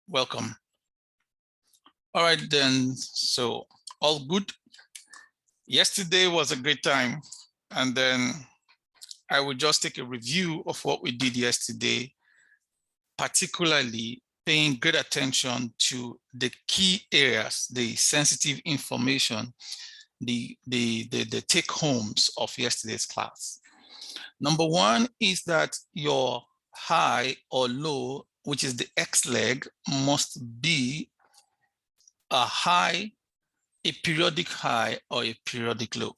Welcome. All right, then. So all good. Yesterday was a great time. And then I will just take a review of what we did yesterday, particularly paying great attention to the key areas, the sensitive information, the take homes of yesterday's class. Number one is that your high or low, which is the X leg, must be a high, a periodic high, or a periodic low.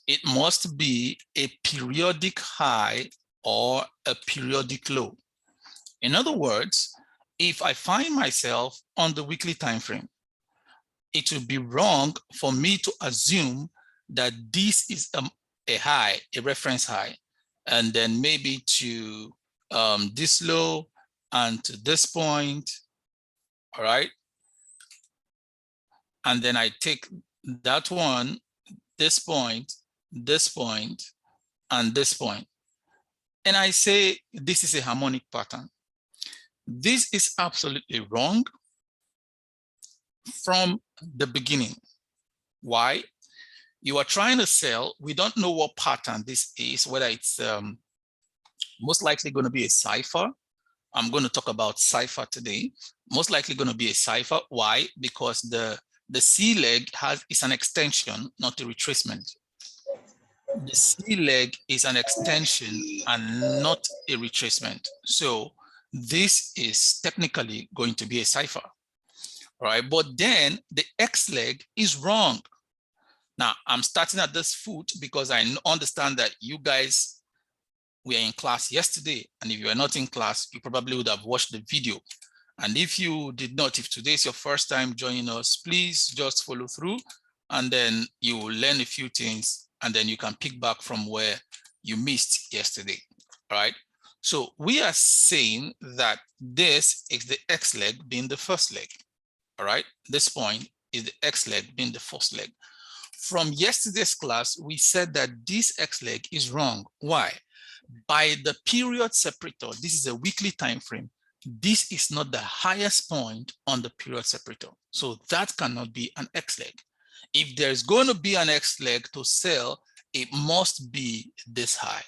It must be a periodic high or a periodic low. In other words, if I find myself on the weekly time frame, it would be wrong for me to assume that this is a high, a reference high, and then maybe to this low and to this point, all right? And then I take that one, this point, and this point. And I say, this is a harmonic pattern. This is absolutely wrong from the beginning. Why? You are trying to sell, we don't know what pattern this is, whether it's most likely going to be a cipher. I'm going to talk about cipher today. Most likely going to be a cipher. Why? Because the C leg is an extension, not a retracement. The C leg is an extension and not a retracement. So this is technically going to be a cipher, all right? But then the X leg is wrong. Now I'm starting at this foot because I understand that you guys were in class yesterday. And if you are not in class, you probably would have watched the video. And if you did not, if today is your first time joining us, please just follow through and then you will learn a few things and then you can pick back from where you missed yesterday, all right? So we are saying that this is the X leg being the first leg, all right? This point is the X leg being the first leg. From yesterday's class, we said that this X leg is wrong. Why? By the period separator, this is a weekly time frame, this is not the highest point on the period separator. So that cannot be an X leg. If there's going to be an X leg to sell, it must be this high.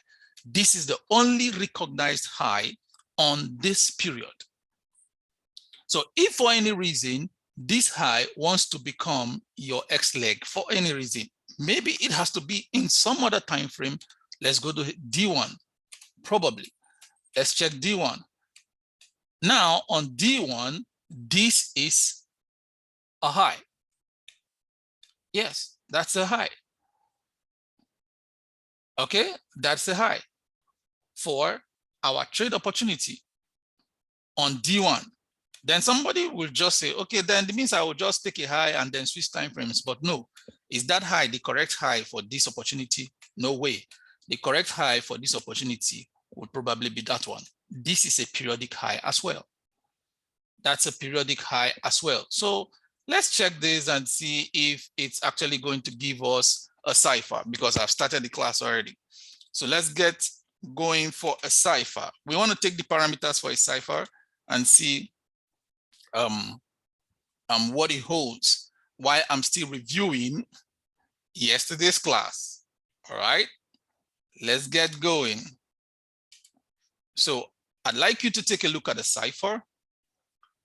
This is the only recognized high on this period. So if for any reason, this high wants to become your X leg for any reason, maybe it has to be in some other time frame. Let's go to D1, probably. Let's check D1. Now on D1, this is a high. Yes, that's a high. Okay, that's a high for our trade opportunity on D1. Then somebody will just say, okay, then it means I will just take a high and then switch time frames. But no, is that high the correct high for this opportunity? No way. The correct high for this opportunity would probably be that one. This is a periodic high as well. That's a periodic high as well. So let's check this and see if it's actually going to give us a cipher, because I've started the class already. So let's get going for a cipher. We want to take the parameters for a cipher and see what it holds while I'm still reviewing yesterday's class. All right, let's get going. So I'd like you to take a look at the cipher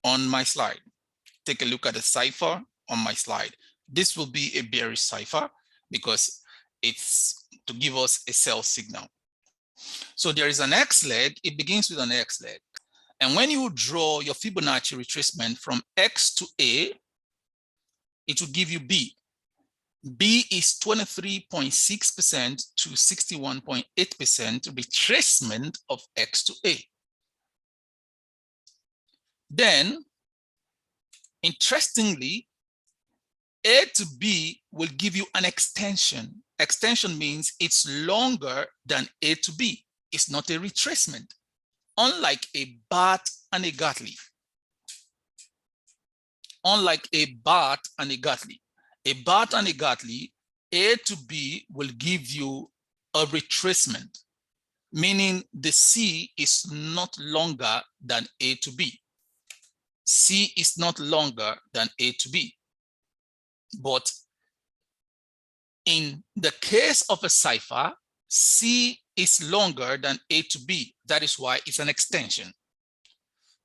on my slide. Take a look at the cipher on my slide. This will be a bearish cipher because it's to give us a sell signal. So there is an X leg, it begins with an X leg. And when you draw your Fibonacci retracement from X to A, it will give you B. B is 23.6% to 61.8% retracement of X to A. Then, interestingly, A to B will give you an extension. Extension means it's longer than A to B. It's not a retracement, unlike a bat and a Gatling. Unlike a bat and a Gatling. A bat and a Gatling, A to B will give you a retracement, meaning the C is not longer than A to B. C is not longer than A to B. But in the case of a cipher, C is longer than A to B. That is why it's an extension.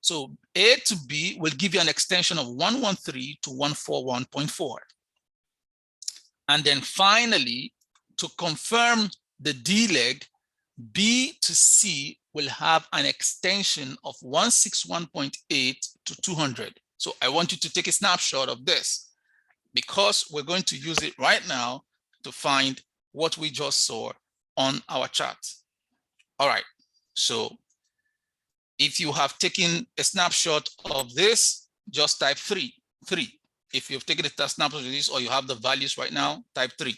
So A to B will give you an extension of 113 to 141.4. And then finally, to confirm the D leg, B to C will have an extension of 161.8 to 200. So I want you to take a snapshot of this because we're going to use it right now to find what we just saw on our chart. All right, so if you have taken a snapshot of this, just type 3. If you've taken a snapshot of this or you have the values right now, type 3.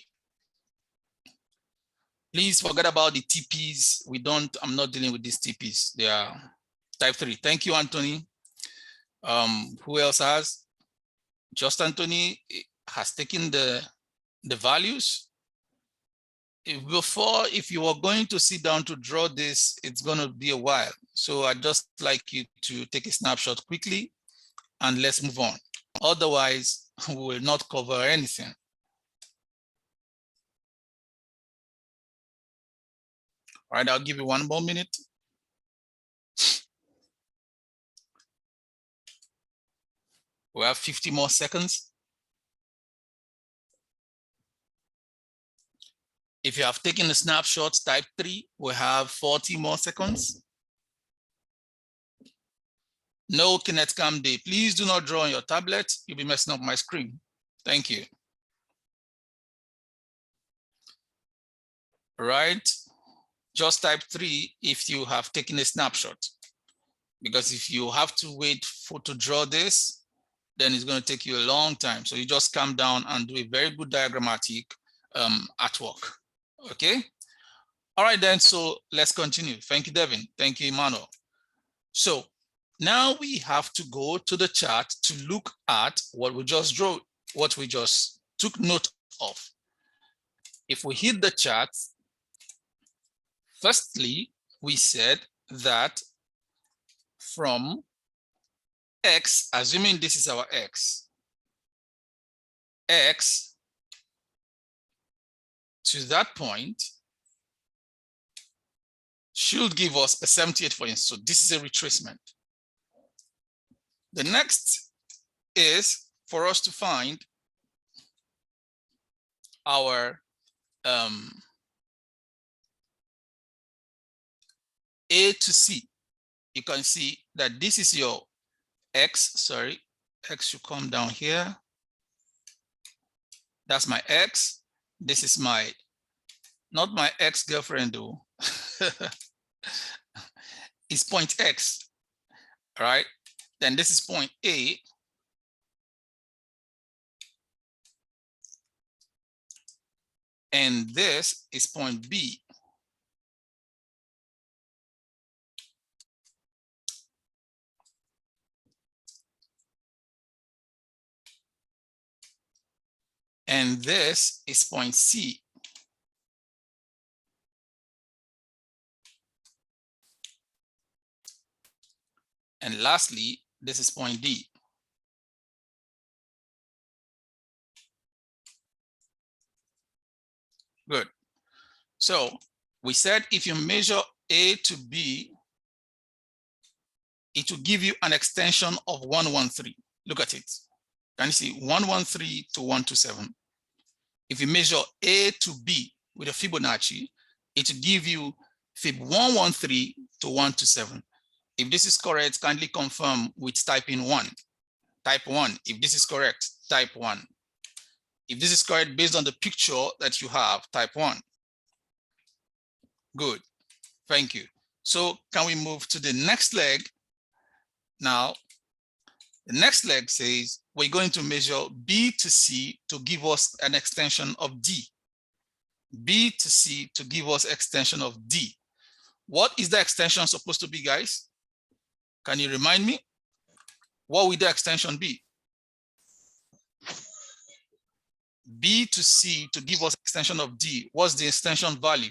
Please forget about the TPs. I'm not dealing with these TPs. They are type 3. Thank you, Anthony. Who else has? Just Anthony has taken the values. If you are going to sit down to draw this, it's going to be a while. So I'd just like you to take a snapshot quickly and let's move on. Otherwise, we will not cover anything. All right, I'll give you 1 more minute. We have 50 more seconds. If you have taken the snapshots, type 3. We have 40 more seconds. No KinectCam day. Please do not draw on your tablet. You'll be messing up my screen. Thank you. All right. Just type 3 if you have taken a snapshot. Because if you have to wait to draw this, then it's going to take you a long time. So you just calm down and do a very good diagrammatic artwork. Okay. All right, then. So let's continue. Thank you, Devin. Thank you, Emmanuel. So now we have to go to the chart to look at what we just drew, what we just took note of. If we hit the chart, firstly, we said that from X, assuming this is our X to that point should give us a 78, for instance. So this is a retracement. The next is for us to find our A to C. You can see that this is your X, sorry, X should come down here. That's my X. This is my, not my ex-girlfriend though. It's point X, all right? Then this is point A. And this is point B. And this is point C. And lastly, this is point D. Good. So we said if you measure A to B, it will give you an extension of 113. Look at it. Can you see 113 to 127? If you measure A to B with a Fibonacci, it will give you Fib 113 to 127. If this is correct, kindly confirm with typing 1. Type 1. If this is correct, type 1. If this is correct based on the picture that you have, type 1. Good. Thank you. So can we move to the next leg? Now, the next leg says we're going to measure B to C to give us an extension of D. B to C to give us extension of D. What is the extension supposed to be, guys? Can you remind me? What will the extension be? B to C to give us extension of D. What's the extension value?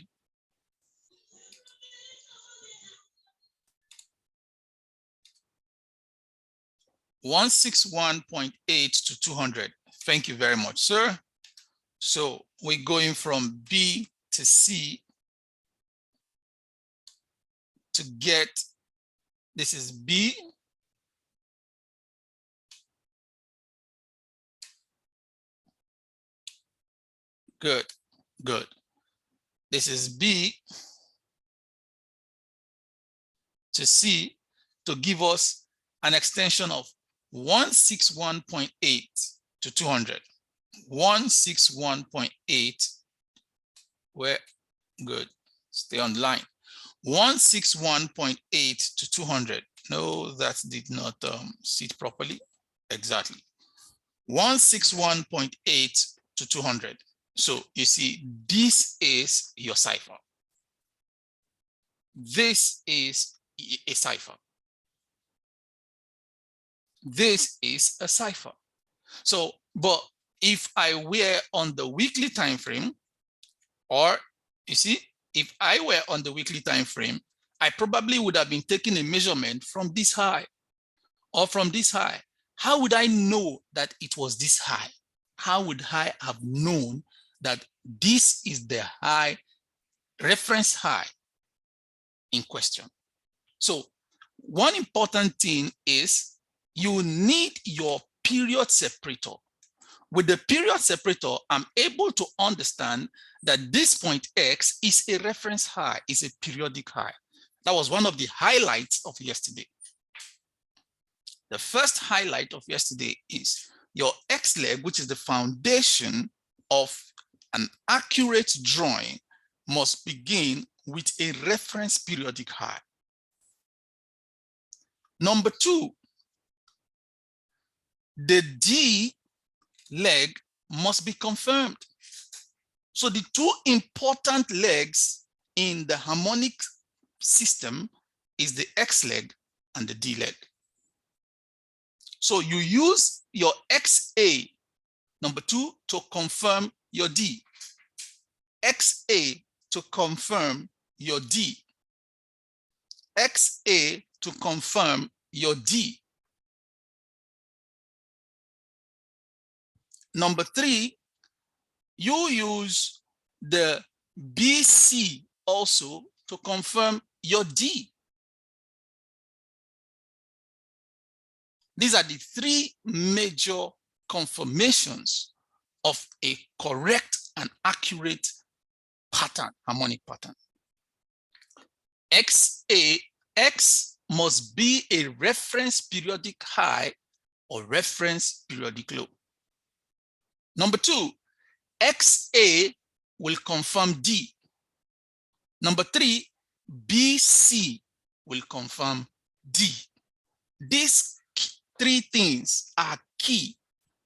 161.8 to 200. Thank you very much, sir. So we're going from B to C to get, this is B, good, good. This is B to C to give us an extension of 161.8 to 200. 161.8, we're good, stay on the line. 161.8 to 200. No, that did not sit properly. Exactly. 161.8 to 200. So you see, this is your cipher. This is a cipher. This is a cipher. So, but if I were on the weekly time frame, or you see, if I were on the weekly time frame, I probably would have been taking a measurement from this high or from this high. How would I know that it was this high? How would I have known that this is the high, reference high in question? So one important thing is you need your period separator. With the period separator, I'm able to understand that this point X is a reference high, is a periodic high. That was one of the highlights of yesterday. The first highlight of yesterday is your X leg, which is the foundation of an accurate drawing, must begin with a reference periodic high. Number two, the D leg must be confirmed. So the two important legs in the harmonic system is the X leg and the D leg. So you use your XA, number two, to confirm your D. XA to confirm your D. XA to confirm your D. Number three, you use the BC also to confirm your D. These are the three major confirmations of a correct and accurate pattern, harmonic pattern. XA, X must be a reference periodic high or reference periodic low. Number two, XA will confirm D. Number three, BC will confirm D. These three things are key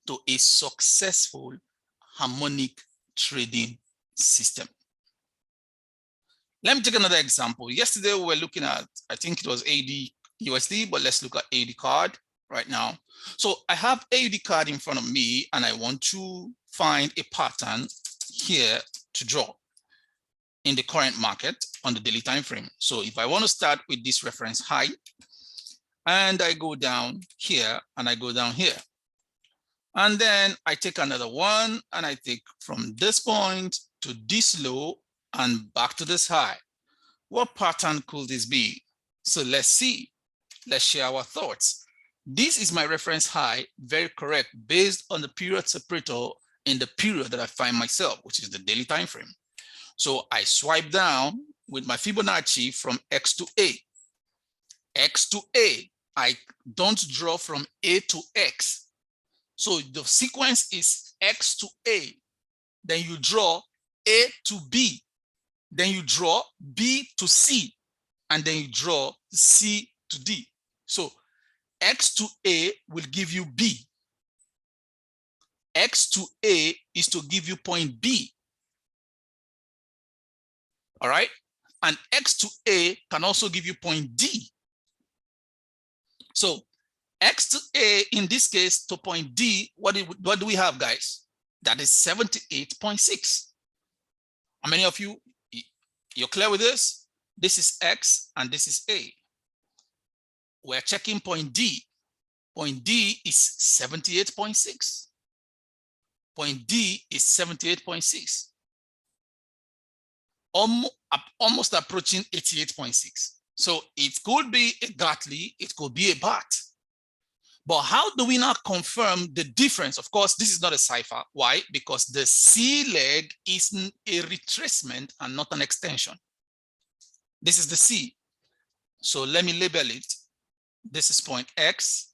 to a successful harmonic trading system. Let me take another example. Yesterday we were looking at, I think it was AUD USD, but let's look at AUD card right now. So I have AUD card in front of me and I want to find a pattern here to draw in the current market on the daily time frame. So if I want to start with this reference high, and I go down here and I go down here, and then I take another one and I take from this point to this low and back to this high. What pattern could this be? So let's see. Let's share our thoughts. This is my reference high, very correct, based on the period separator in the period that I find myself, which is the daily time frame. So I swipe down with my Fibonacci from X to A. X to A, I don't draw from A to X. So the sequence is X to A, then you draw A to B, then you draw B to C, and then you draw C to D. So X to A will give you B. X to A is to give you point B. All right? And X to A can also give you point D. So X to A, in this case, to point D, what do we have, guys? That is 78.6. How many of you, you're clear with this? This is X and this is A. We're checking point D. Point D is 78.6. Point D is 78.6. Almost approaching 88.6. So it could be a Gartley, it could be a BAT. But how do we now confirm the difference? Of course, this is not a cipher. Why? Because the C leg is a retracement and not an extension. This is the C. So let me label it. This is point X.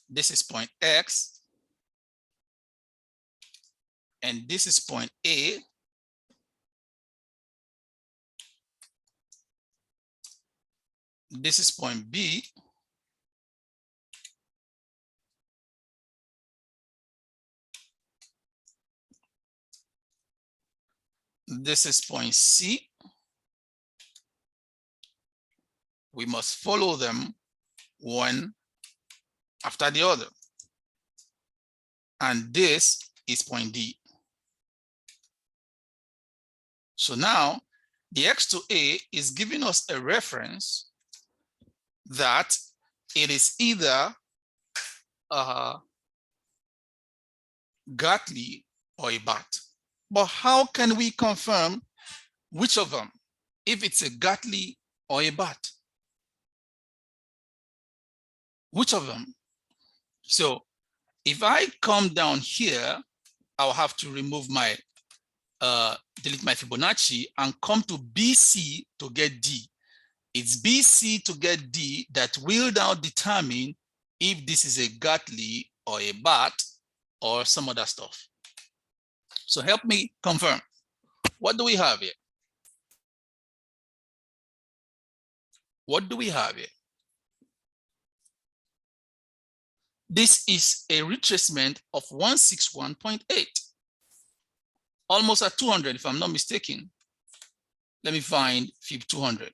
This is point X. And this is point A. This is point B. This is point C. We must follow them one after the other. And this is point D. So now the X to A is giving us a reference that it is either Gartley or a BAT. But how can we confirm which of them, if it's a Gartley or a BAT? Which of them? So if I come down here, I'll have to remove my, delete my Fibonacci and come to BC to get D. It's BC to get D that will now determine if this is a Gartley or a BAT or some other stuff. So help me confirm. What do we have here? What do we have here? This is a retracement of 161.8. Almost at 200, if I'm not mistaken. Let me find fib 200.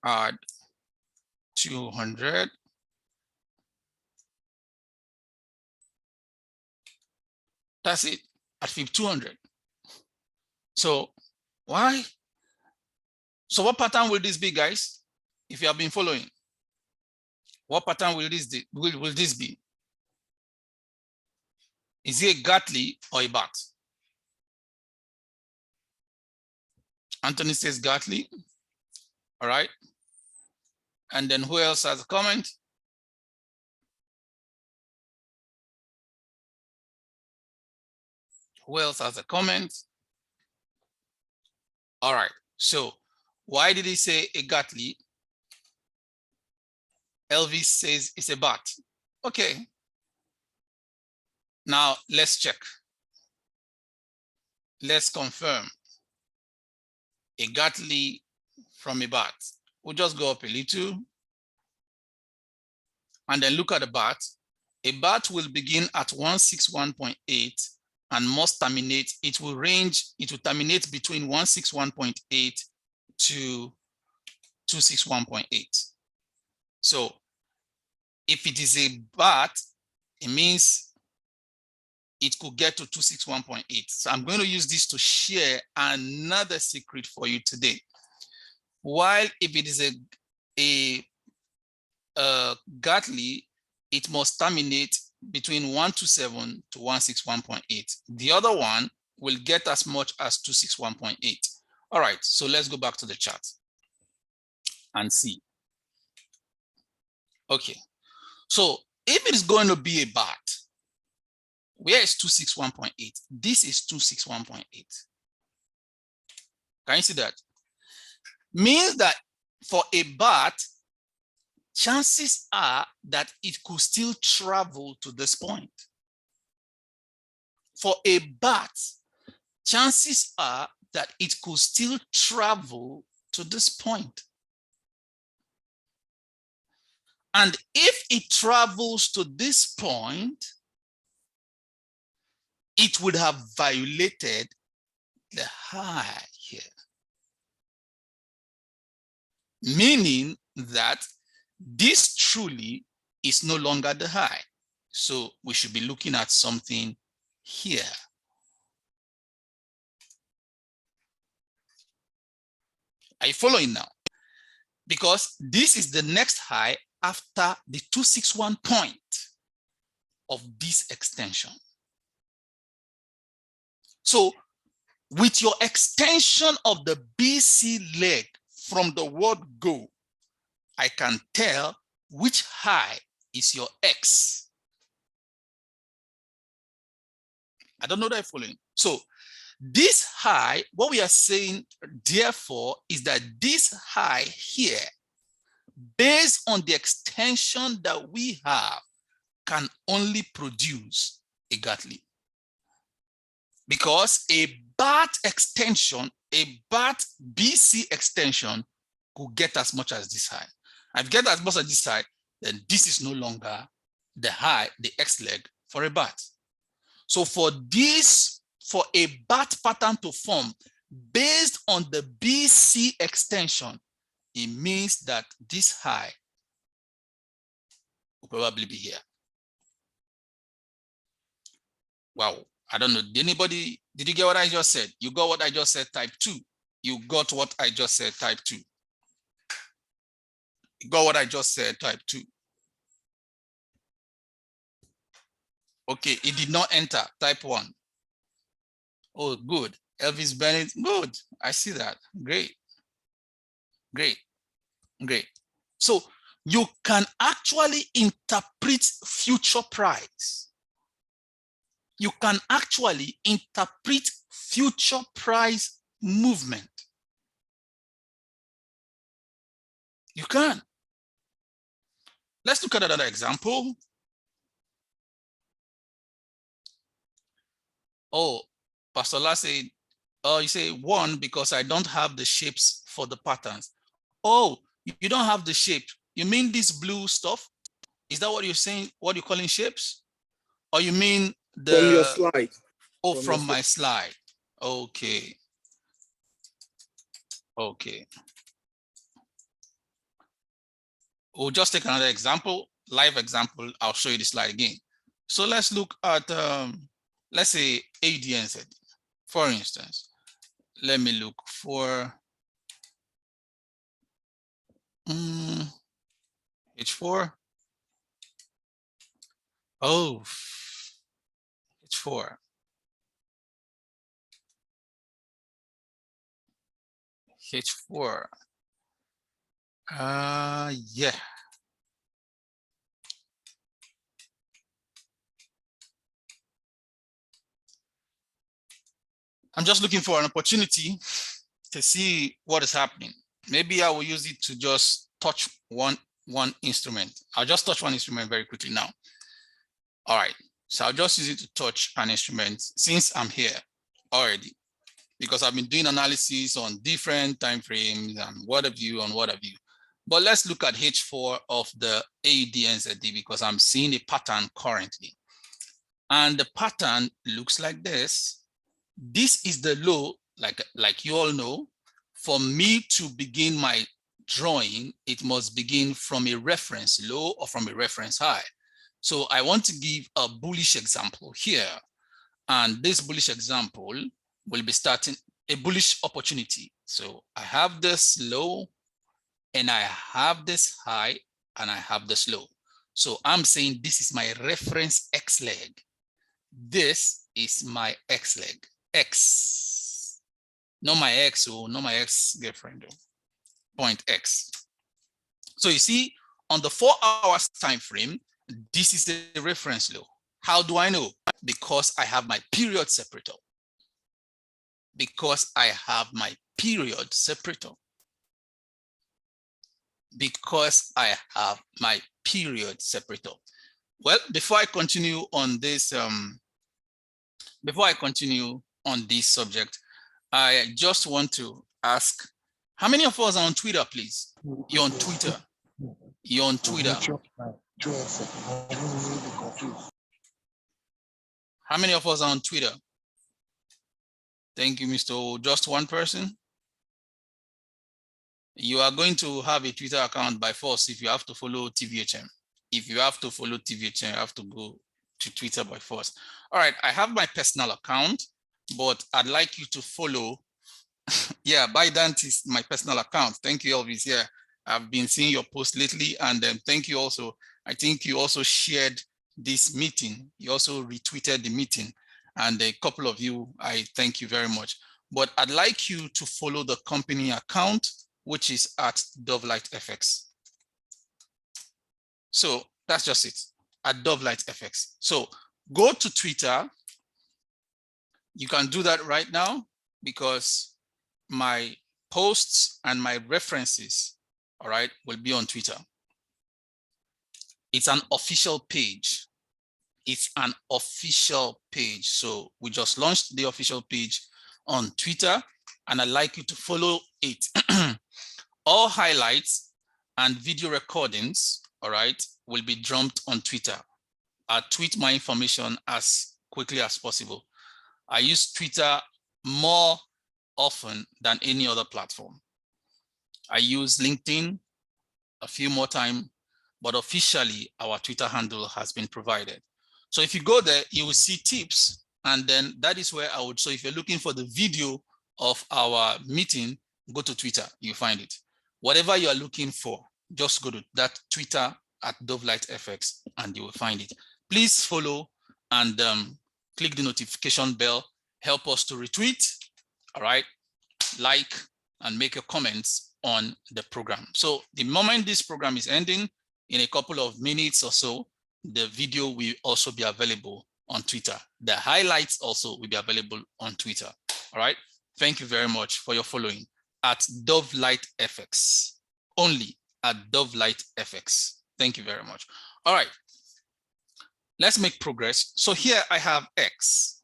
Add 200. That's it, at fib 200. So why? So what pattern will this be, guys? If you have been following, what pattern will this be? Is it a Gartley or a BAT? Anthony says Gartley. All right. And then who else has a comment? Who else has a comment? All right. So why did he say a Gartley? Elvis says it's a BAT. Okay. Now let's check. Let's confirm a Gartley from a BAT. We'll just go up a little and then look at the BAT. A BAT will begin at 161.8 and must terminate. It will terminate between 161.8 to 261.8. So if it is a BAT, it means it could get to 261.8. So I'm going to use this to share another secret for you today. While if it is a Gartley, it must terminate between 127 to 161.8. The other one will get as much as 261.8. All right, so let's go back to the chart and see. Okay, so if it is going to be a BAT, where is 261.8? This is 261.8. Can you see that? Means that for a BAT, chances are that it could still travel to this point. For a BAT, chances are that it could still travel to this point. And if it travels to this point, it would have violated the high here. Meaning that this truly is no longer the high. So we should be looking at something here. Are you following now? Because this is the next high after the 261 point of this extension. So with your extension of the BC leg from the word go, I can tell which high is your X. I don't know that you're following. So this high, what we are saying, therefore, is that this high here, based on the extension that we have, can only produce a Gartley. Because a BAT extension, a BAT BC extension could get as much as this high. If get as much as this high, then this is no longer the high, the X leg for a BAT. So for this, for a BAT pattern to form based on the BC extension, it means that this high will probably be here. Wow. I don't know. Did you get what I just said? You got what I just said, type 2. You got what I just said, type 2. You got what I just said, type 2. Okay, it did not enter, type 1. Oh, good. Elvis Bennett, good. I see that. Great. Great. Great. So you can actually interpret future price. You can actually interpret future price movement. You can. Let's look at another example. Oh, Pastor La said, oh, you say 1 because I don't have the shapes for the patterns. Oh, you don't have the shape. You mean this blue stuff? Is that what you're saying? What you're calling shapes? Or you mean the from your slide? Oh, from my slide. Okay. Okay. We'll just take another example, live example. I'll show you the slide again. So let's look at, let's say ADNZ, for instance. Let me look for H4. Oh, H4. H4. Yeah. I'm just looking for an opportunity to see what is happening. Maybe I will use it to just touch one instrument. I'll just touch one instrument very quickly now. All right, so I'll just use it to touch an instrument since I'm here already, because I've been doing analysis on different time frames and what have you. But let's look at H4 of the AUDNZD because I'm seeing a pattern currently. And the pattern looks like this. This is the low, like you all know. For me to begin my drawing, it must begin from a reference low or from a reference high. So I want to give a bullish example here. And this bullish example will be starting a bullish opportunity. So I have this low and I have this high and I have this low. So I'm saying this is my reference X leg. This is my X leg, X. Not my X, or not my ex-girlfriend, point X. So you see, on the 4 hours time frame, this is the reference low. How do I know? Because I have my period separator. Because I have my period separator. Because I have my period separator. Well, before I continue on this, subject, I just want to ask, how many of us are on Twitter, please? You're on Twitter. You're on Twitter. How many of us are on Twitter? Thank you, Mr. O. Just one person? You are going to have a Twitter account by force if you have to follow TVHM. If you have to follow TVHM, you have to go to Twitter by force. All right, I have my personal account, but I'd like you to follow Yeah, Bidant is my personal account. Thank you, Elvis. Yeah, I've been seeing your post lately, and thank you also. I think you also shared this meeting. You also retweeted the meeting, and a couple of you, I thank you very much. But I'd like you to follow the company account, which is at Dovelight FX. So that's just it, at Dovelight FX. So go to Twitter. You can do that right now because my posts and my references, all right, will be on Twitter. It's an official page. It's an official page. So we just launched the official page on Twitter, and I'd like you to follow it. All highlights and video recordings, all right, will be dumped on Twitter. I'll tweet my information as quickly as possible. I use Twitter more often than any other platform. I use LinkedIn a few more times, but officially our Twitter handle has been provided. So if you go there, you will see tips, and then that is where I would, so if you're looking for the video of our meeting, go to Twitter, you find it. Whatever you are looking for, just go to that Twitter at Dovelight FX and you will find it. Please follow and click the notification bell. Help us to retweet, all right, like, and make your comments on the program. So the moment this program is ending, in a couple of minutes or so, the video will also be available on Twitter. The highlights also will be available on Twitter. All right. Thank you very much for your following at Dovelight FX. Only at Dovelight FX. Thank you very much. All right. Let's make progress. So here I have X.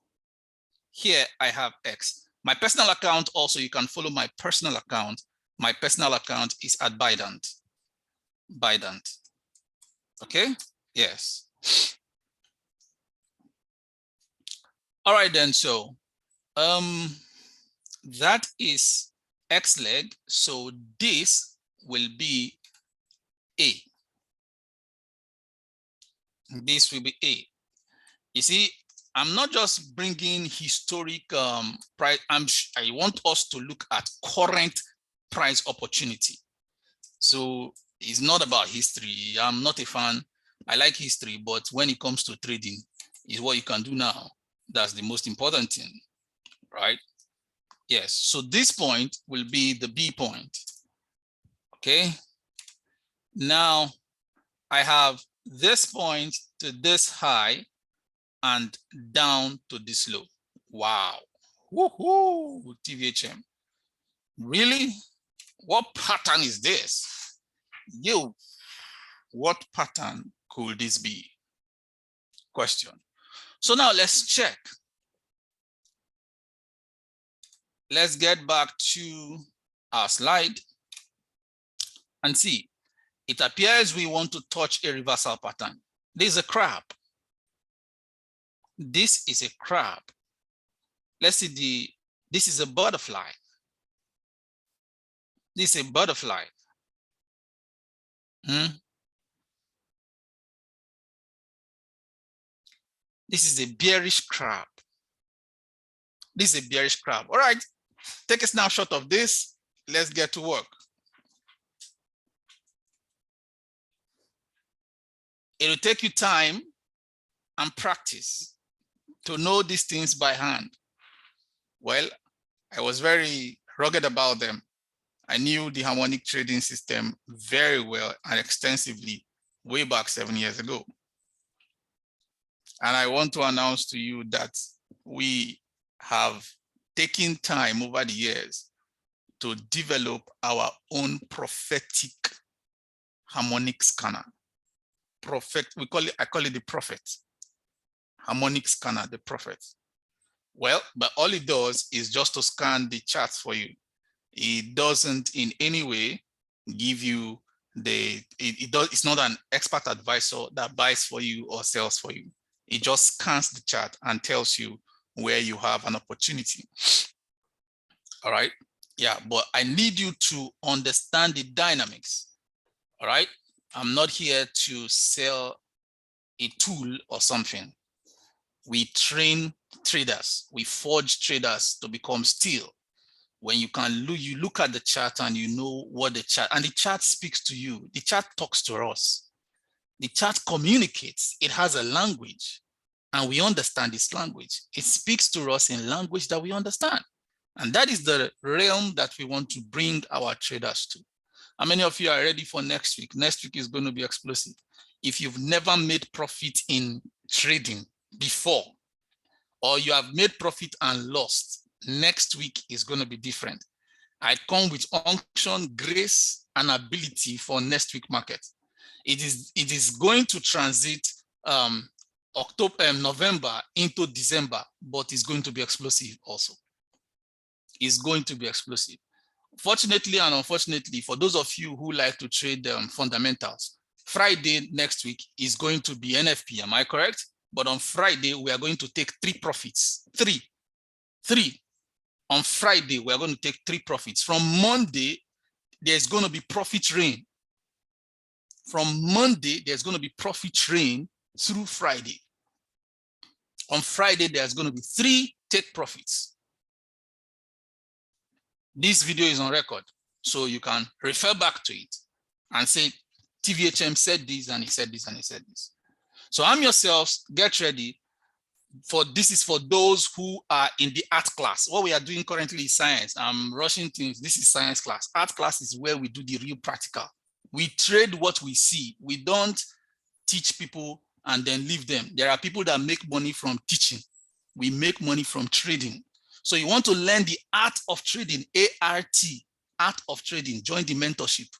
Here I have X. My personal account also, you can follow my personal account. My personal account is at Bidant. Bidant. Okay, yes. All right then, so that is X leg. So this will be A. This will be A. You see, I'm not just bringing historic price. I want us to look at current price opportunity. So it's not about history. I'm not a fan. I like history, but when it comes to trading, is what you can do now. That's the most important thing, right? Yes. So this point will be the B point. Okay. Now I have this point to this high and down to this low. Wow. Woohoo, TVHM. Really? What pattern is this? You, what pattern could this be? Question. So now let's check. Let's get back to our slide and see. It appears we want to touch a reversal pattern. This is a crab. This is a crab. Let's see this is a butterfly. This is a butterfly. This is a bearish crab. This is a bearish crab. All right, take a snapshot of this. Let's get to work. It will take you time and practice to know these things by hand. Well, I was very rugged about them. I knew the harmonic trading system very well and extensively way back 7 years ago. And I want to announce to you that we have taken time over the years to develop our own prophetic harmonic scanner. I call it the prophet. Harmonic scanner, the prophet. Well, but all it does is just to scan the charts for you. It doesn't in any way give you it's not an expert advisor that buys for you or sells for you. It just scans the chart and tells you where you have an opportunity. All right. Yeah, but I need you to understand the dynamics. All right. I'm not here to sell a tool or something. We train traders. We forge traders to become steel. When you look at the chart and you know what the chart, and the chart speaks to you. The chart talks to us. The chart communicates. It has a language, and we understand this language. It speaks to us in language that we understand. And that is the realm that we want to bring our traders to. How many of you are ready for next week? Next week is going to be explosive. If you've never made profit in trading before, or you have made profit and lost, next week is going to be different. I come with unction, grace, and ability for next week market. It is going to transit November into December, but it's going to be explosive also. It's going to be explosive. Fortunately and unfortunately, for those of you who like to trade fundamentals, Friday next week is going to be NFP, am I correct? But on Friday, we are going to take 3 profits. Three. On Friday, we are going to take 3 profits. From Monday, there's going to be profit rain. From Monday, there's going to be profit rain through Friday. On Friday, there's going to be 3 take profits. This video is on record, so you can refer back to it and say, TVHM said this, and he said this, and he said this. So arm yourselves, get ready. This is for those who are in the art class. What we are doing currently is science. I'm rushing things. This is science class. Art class is where we do the real practical. We trade what we see. We don't teach people and then leave them. There are people that make money from teaching. We make money from trading. So you want to learn the art of trading, ART, art of trading, join the mentorship.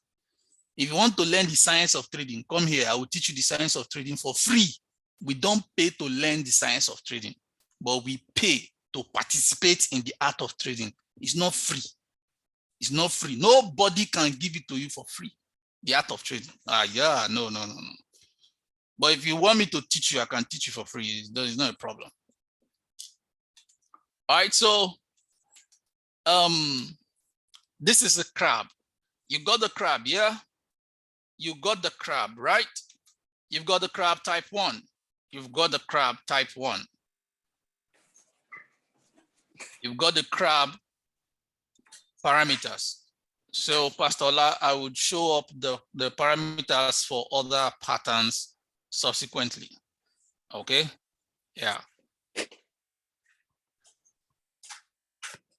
If you want to learn the science of trading, come here. I will teach you the science of trading for free. We don't pay to learn the science of trading, but we pay to participate in the art of trading. It's not free. It's not free. Nobody can give it to you for free. The art of trading. No. But if you want me to teach you, I can teach you for free. It's not a problem. All right, so this is a crab. You got the crab, yeah? You got the crab, right? You've got the crab type 1. You've got the crab type 1. You've got the crab parameters. So Pastor Ola, I would show up the parameters for other patterns subsequently. Okay, yeah.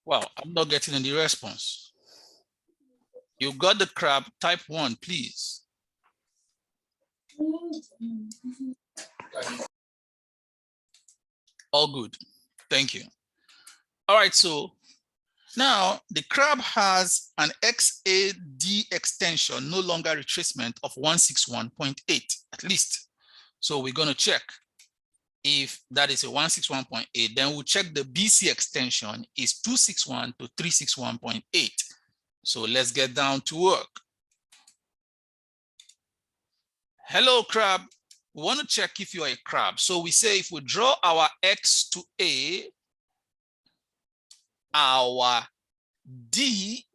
Well, I'm not getting any response. You got the crab type 1, please. All good. Thank you. All right, so now the crab has an XAD extension, no longer retracement of 161.8 at least. So we're going to check if that is a 161.8, then we'll check the BC extension is 261 to 361.8. So let's get down to work. Hello, crab. We want to check if you are a crab. So we say if we draw our X to A, our D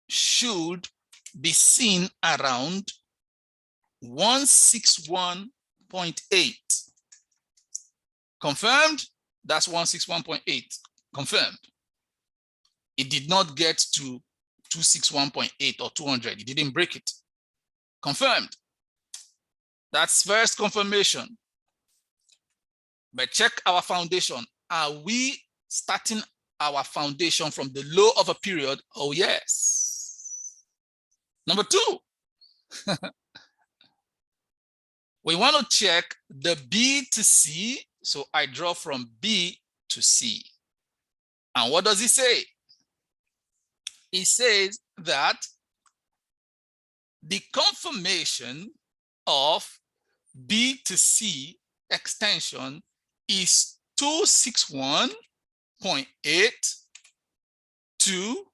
should be seen around 161.8. Confirmed? That's 161.8. Confirmed. It did not get to 261.8 or 200. It didn't break it. Confirmed. That's first confirmation. But check our foundation. Are we starting our foundation from the low of a period? Oh, yes. Number 2. We want to check the B to C. So I draw from B to C. And what does it say? It says that the confirmation of B to C extension is 261.8 to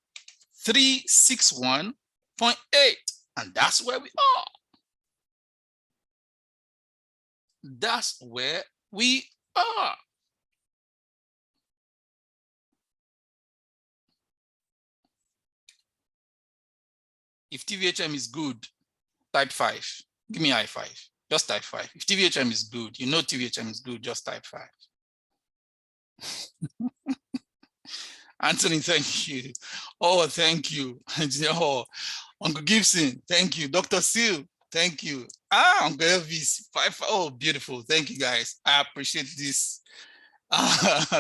361.8. And that's where we are. That's where we are. If TVHM is good, type 5. Give me high 5. Just type 5. If TVHM is good, you know TVHM is good, just type 5. Anthony, thank you. Oh, thank you. Oh, Uncle Gibson, thank you. Dr. Seal, thank you. Ah, Uncle Elvis, oh, beautiful. Thank you, guys. I appreciate this.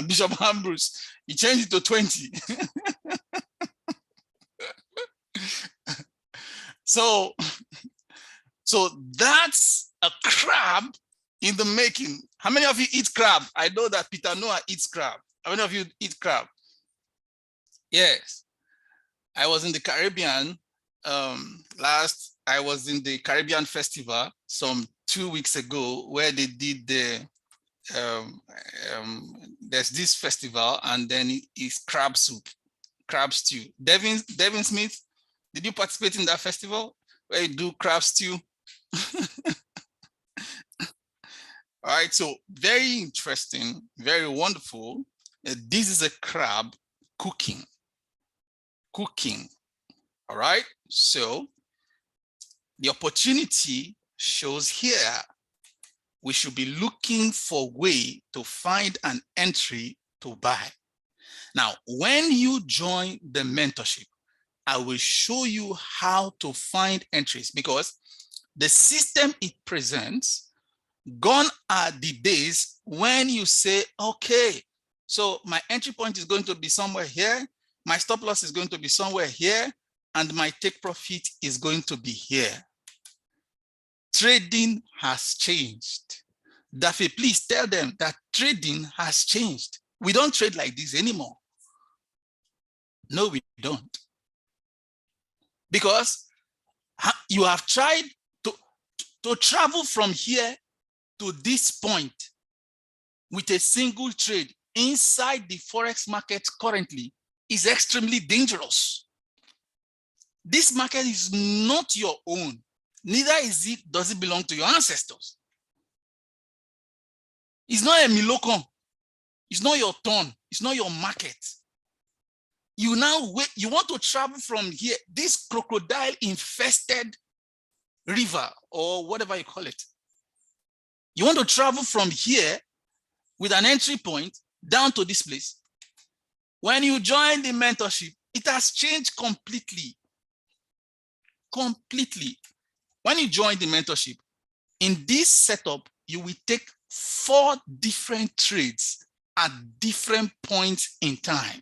Bishop Ambrose, he changed it to 20. So that's a crab in the making. How many of you eat crab? I know that Peter Noah eats crab. How many of you eat crab? Yes. I was in the Caribbean I was in the Caribbean Festival some 2 weeks ago where they did the there's this festival, and then it's crab soup, crab stew. Devin Smith, did you participate in that festival where you do crab stew? All right, so very interesting, very wonderful. This is a crab cooking. All right, so the opportunity shows here. We should be looking for a way to find an entry to buy. Now, when you join the mentorship, I will show you how to find entries, because the system it presents, gone are the days when you say, okay, so my entry point is going to be somewhere here, my stop loss is going to be somewhere here, and my take profit is going to be here. Trading has changed. Daffy, please tell them that trading has changed. We don't trade like this anymore. No, we don't. Because you have tried to travel from here to this point with a single trade inside the Forex market currently is extremely dangerous. This market is not your own. Neither does it belong to your ancestors. It's not a Milocom. It's not your turn. It's not your market. You now wait, you want to travel from here, this crocodile infested river or whatever you call it. You want to travel from here with an entry point down to this place. When you join the mentorship, it has changed completely. Completely. When you join the mentorship, in this setup, you will take 4 different trades at different points in time.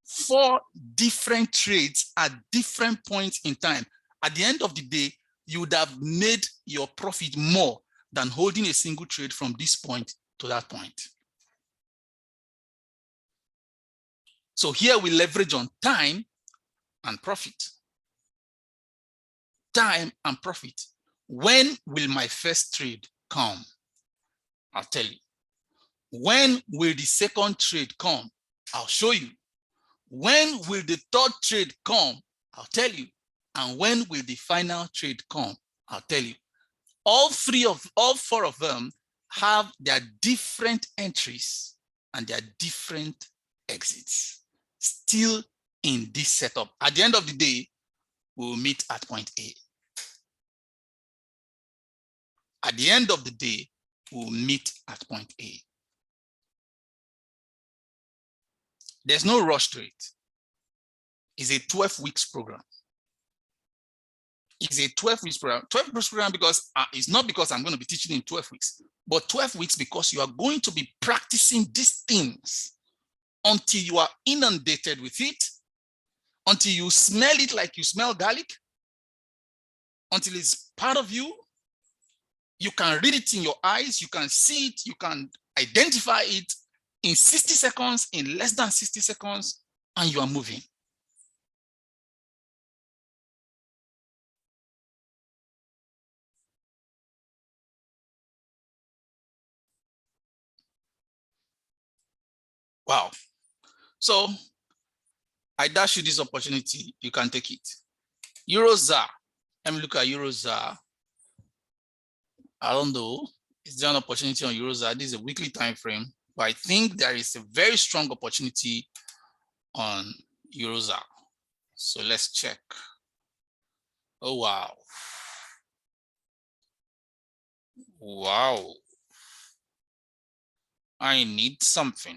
4 different trades at different points in time. At the end of the day, you would have made your profit more than holding a single trade from this point to that point. So here we leverage on time and profit. Time and profit. When will my first trade come? I'll tell you. When will the second trade come? I'll show you. When will the third trade come? I'll tell you. And when will the final trade come? I'll tell you. All 4 of them have their different entries and their different exits still in this setup. At the end of the day, we'll meet at point A. At the end of the day, we'll meet at point A. There's no rush to it. It's a 12 weeks program. It's a 12 weeks program. 12 weeks program because it's not because I'm going to be teaching in 12 weeks, but 12 weeks because you are going to be practicing these things until you are inundated with it, until you smell it like you smell garlic, until it's part of you. You can read it in your eyes, you can see it, you can identify it in 60 seconds, in less than 60 seconds, and you are moving. Wow. So I dash you this opportunity, you can take it. Eurozar. Let me look at Eurozar. I don't know. Is there an opportunity on Eurozar? This is a weekly time frame, but I think there is a very strong opportunity on Eurozar. So let's check. Oh, wow. Wow. I need something.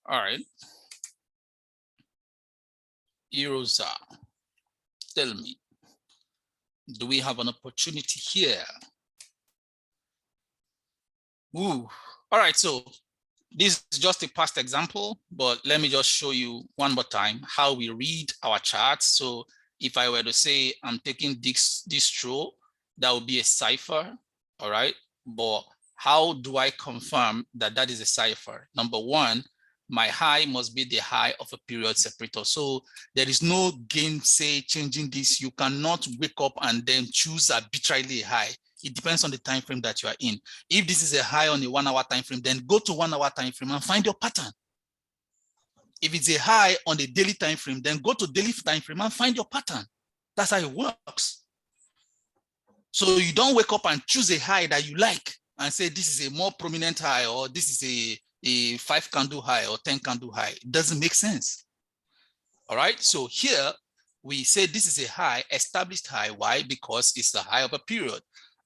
All right. Erosa, tell me, do we have an opportunity here? Ooh. All right, so this is just a past example, but let me just show you one more time how we read our charts. So if I were to say I'm taking this row, that would be a cipher, all right? But how do I confirm that that is a cipher? Number one, my high must be the high of a period separator. So there is no gainsay changing this. You cannot wake up and then choose arbitrarily a high. It depends on the time frame that you are in. If this is a high on a 1 hour time frame, then go to 1 hour time frame and find your pattern. If it's a high on the daily time frame, then go to daily time frame and find your pattern. That's how it works. So you don't wake up and choose a high that you like and say this is a more prominent high, or this is a 5 candle high or 10 candle high. It doesn't make sense. All right. So here we say this is a high, established high. Why? Because it's the high of a period.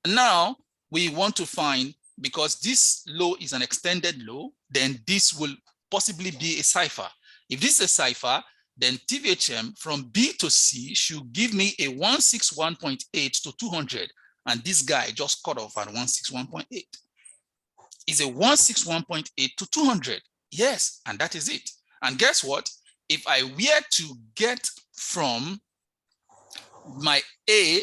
Now we want to find, because this low is an extended low, then this will possibly be a cipher. If this is a cipher, then TVHM from B to C should give me a 161.8 to 200. And this guy just cut off at 161.8. It's a 161.8 to 200. Yes, and that is it. And guess what? If I were to get from my A,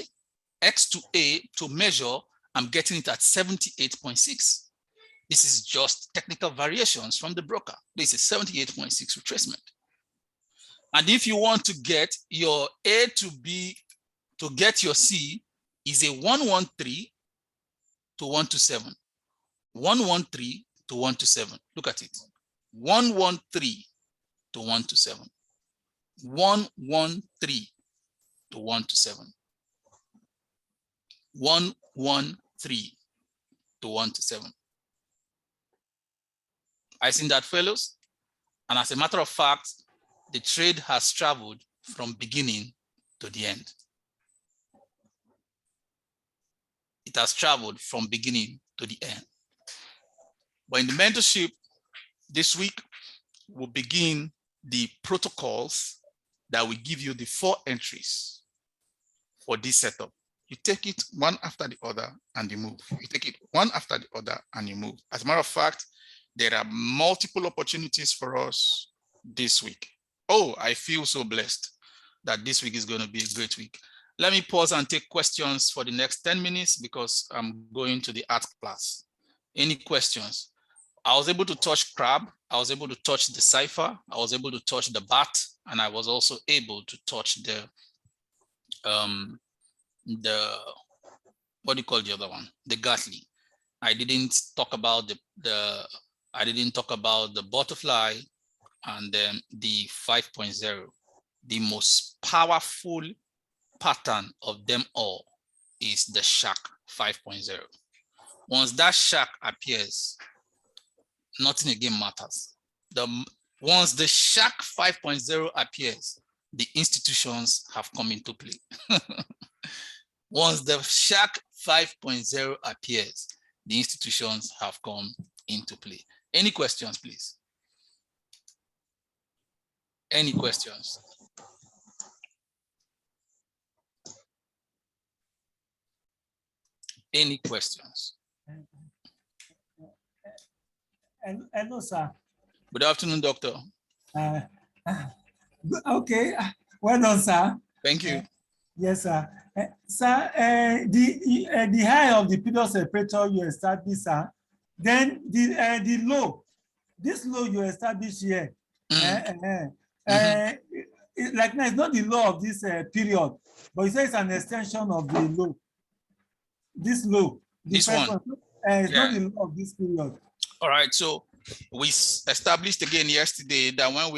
X to A to measure, I'm getting it at 78.6. This is just technical variations from the broker. This is 78.6 retracement. And if you want to get your A to B to get your C, is a 113 to 127. 113 to 127. Look at it. 113 to 127. 113 to 127. 113 to 127. I seen that, fellows. And as a matter of fact, the trade has traveled from beginning to the end. It has traveled from beginning to the end. But in the mentorship this week, we'll begin the protocols that will give you the 4 entries for this setup. You take it one after the other and you move. You take it one after the other and you move. As a matter of fact, there are multiple opportunities for us this week. Oh, I feel so blessed that this week is going to be a great week. Let me pause and take questions for the next 10 minutes because I'm going to the art class. Any questions? I was able to touch crab. I was able to touch the cipher. I was able to touch the bat, and I was also able to touch the what do you call the other one? The Gatling. I didn't talk about the butterfly and then the 5.0. The most powerful pattern of them all is the shark 5.0. Once that shark appears, nothing again matters. Once the shark 5.0 appears, the institutions have come into play. Once the shark 5.0 appears, the institutions have come into play. Any questions, please? Any questions? Any questions? Hello, sir. Good afternoon, doctor. Okay, well done, sir. Thank you. Yes, sir. Sir, the high of the period separator you established, sir. Then the low, this low you established here. Like now, it's not the low of this period, but it says an extension of the low. This low. This one. It's not the low of this period. All right. So we established again yesterday that when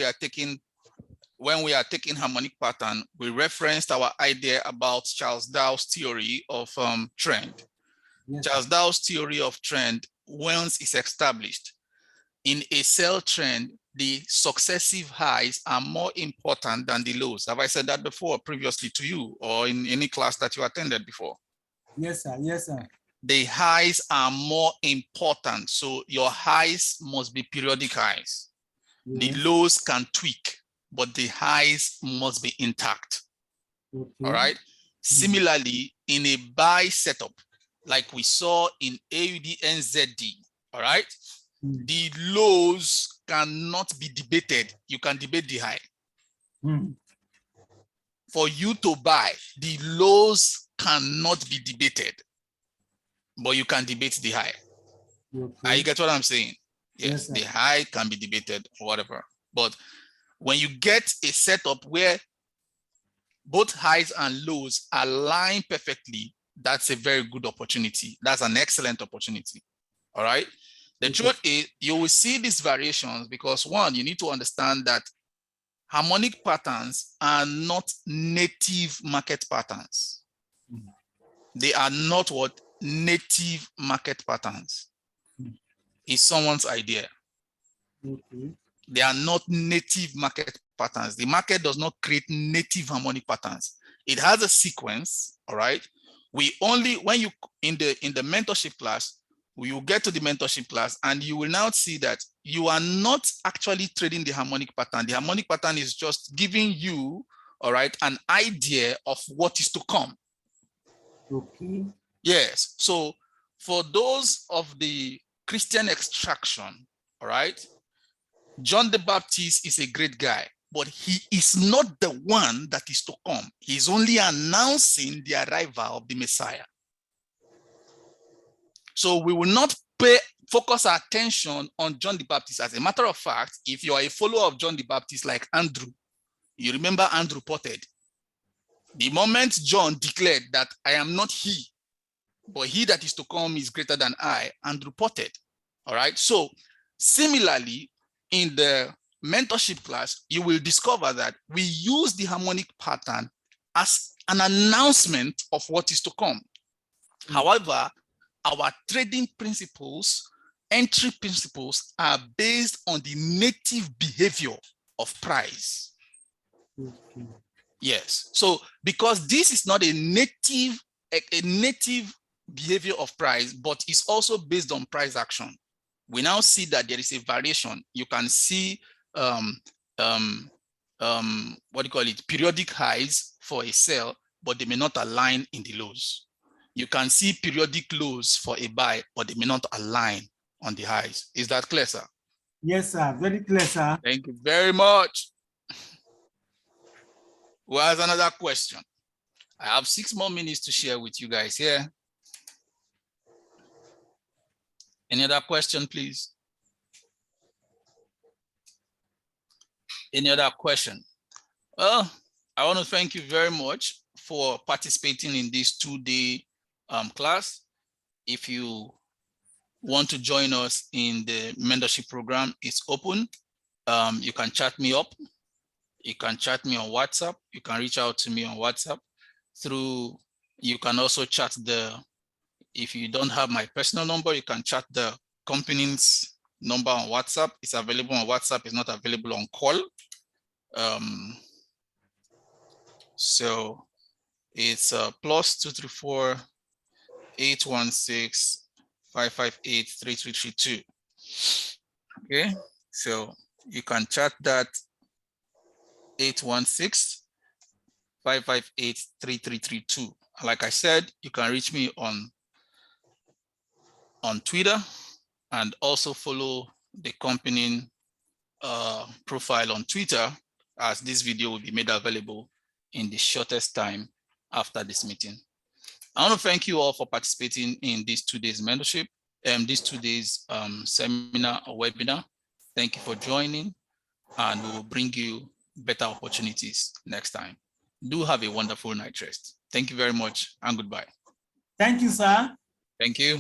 we are taking harmonic pattern, we referenced our idea about Charles Dow's theory of trend. Yes. Charles Dow's theory of trend, once it's established, in a sell trend, the successive highs are more important than the lows. Have I said that before previously to you or in any class that you attended before? Yes, sir. Yes, sir. The highs are more important. So your highs must be periodic highs. The Yes. lows can tweak, but the highs must be intact. Okay. All right. Similarly, in a buy setup, like we saw in AUDNZD, all right, the lows cannot be debated. You can debate the high. For you to buy, the lows cannot be debated, but you can debate the high. Okay. You get what I'm saying? Yes, Yes, the high can be debated or whatever. But when you get a setup where both highs and lows align perfectly, that's a very good opportunity. That's an excellent opportunity. All right. The truth is, you will see these variations because one, you need to understand that harmonic patterns are not native market patterns. They are not what? Native market patterns. It's someone's idea. Okay. They are not native market patterns. The market does not create native harmonic patterns. It has a sequence, all right? We only, when you, in the mentorship class, we will get to the mentorship class and you will now see that you are not actually trading the harmonic pattern. The harmonic pattern is just giving you, all right, an idea of what is to come. Okay. Yes, so for those of the Christian extraction, all right, John the Baptist is a great guy, but he is not the one that is to come. He's only announcing the arrival of the Messiah. So we will not focus our attention on John the Baptist. As a matter of fact, if you are a follower of John the Baptist like Andrew, you remember Andrew potted. The moment John declared that I am not he, but he that is to come is greater than I, Andrew potted. All right. So similarly, in the mentorship class, you will discover that we use the harmonic pattern as an announcement of what is to come. However, our trading principles, entry principles are based on the native behavior of price. Yes. So because this is not a native behavior of price, but it's also based on price action. We now see that there is a variation. You can see what do you call it? Periodic highs for a sell, but they may not align in the lows. You can see periodic lows for a buy, but they may not align on the highs. Is that clear, sir? Yes, sir. Very clear, sir. Thank you very much. Who has another question? I have 6 more minutes to share with you guys here. Any other question, please? Any other question? Well, I want to thank you very much for participating in this 2-day class. If you want to join us in the mentorship program, it's open. You can chat me up. You can chat me on WhatsApp. You can reach out to me on WhatsApp through, you can also chat if you don't have my personal number, you can chat the company's number on WhatsApp. It's available on WhatsApp. It's not available on call. So it's +234 816 558 3332. Okay, so you can chat that 816 558 3332. Like I said, you can reach me on Twitter and also follow the company profile on Twitter, as this video will be made available in the shortest time after this meeting. I want to thank you all for participating in this 2 days mentorship, this 2 days seminar or webinar. Thank you for joining, and we will bring you better opportunities next time. Do have a wonderful night rest. Thank you very much and goodbye. Thank you, sir. Thank you.